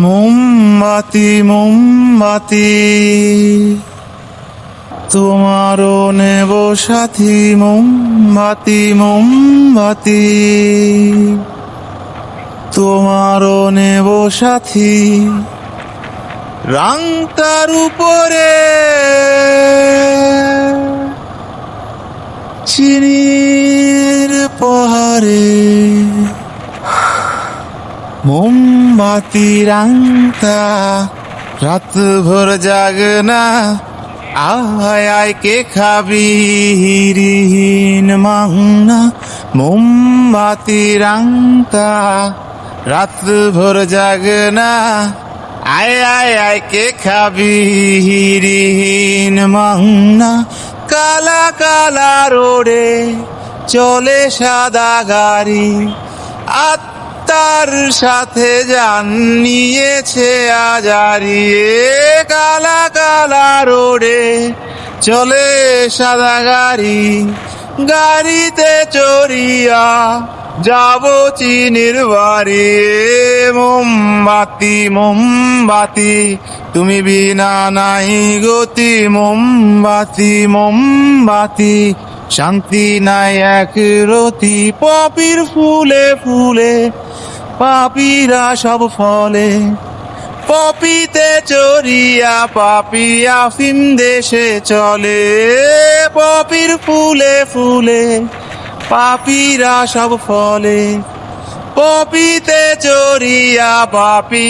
মোমবাতি মোমবাতি তোমারও নেব সাথী, মোমবাতি মোমবাতি তোমারও নেব সাথী। রাংতার উপরে চিনির পাহাড়ে মোমবাতি রাংতা রাত ভর জাগনা, আয় আয় কে খাবি হিরিহীন মাংনা। মোমবাতি রাংতা রাত ভর জাগনা, আয় আয় আয় কে খাবি হিরিহীন মাংনা। কালা কালা রোডে চলে সাদা গাড়ি, তার সাথে জান নিয়েছে আজারি। কালা কালা রোডে চলে সাদা গাড়ি, গাড়িতে চড়িয়া যাব চিনির বাড়ি। মোমবাতি মোমবাতি তুমি বিনা নাই গতি, মোমবাতি মোমবাতি শান্তি নাই এক রতি। পপির ফুলে ফুলে পাপিরা সব ফলে, পপিতে চড়িয়া পাপি আফিম দেশে চলে। পপির ফুলে ফুলে পাপিরা সব ফলে, পপিতে চড়িয়া পাপি।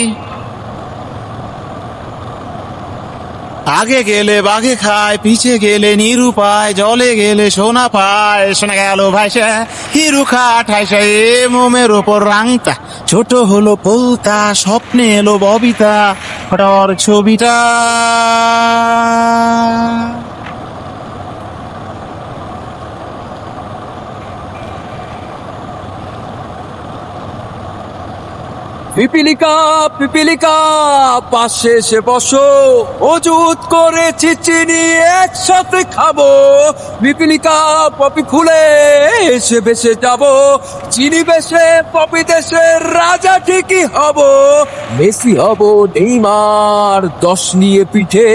আগে গেলে বাঘে খায়, পিছে গেলে নিরুপায়, জলে গেলে সোনা পায়। শোনা গেল ভাইসা হিরু খাঠাইসা, এ মোমের ওপর রাংতা ছোট হলো পোলতা, স্বপ্নে এলো ববিতা ফটর ছবিটা। পিপিলিকা পিপিলিকা পাশে এসে বসো, অজুত করে চিচিনি একসাথে খাবো। পিপিলিকা পপি খুলে এসে বেসে যাবো, চিনি বেসে পপি দেশের রাজা ঠিকই হব। মেসি হব নেইমার 10 নিয়ে পিঠে,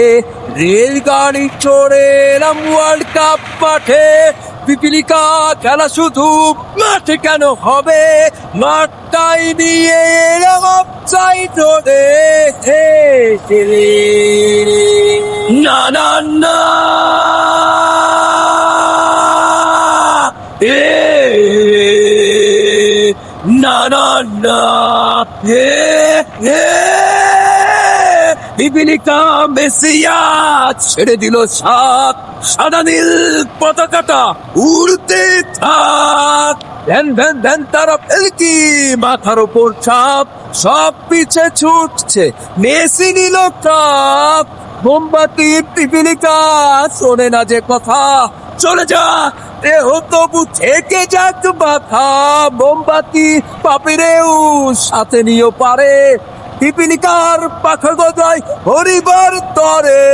রেলগাড়ি চড়ে এলাম ওয়ার্ল্ড কাপ মাঠে। পিপিলিকা খেলা শুধু মাঠে কেন হবে, মাঠটাই নিয়ে এলাম অফসাইড রোডে। না না না না না না পিপিলিকা মেসিয়া ছেড়ে দিল সাত, সাদা নীল পতাকাটা উড়তে থাক। ধ্যান ধ্যান ধ্যান তারা ফেলকি মাথার ওপর ছাপ, সব পিছে ছুটছে মেসি নিল কাপ। মোমবাতি পিপিলিকা শোনে না যে কথা, চলে যা দেহ তবু থেকে যাক মাথা। মোমবাতি পাপিরেও সাথে নিয়েও পারে, পিপিলিকার পাখা গজায় হরিবার তরে।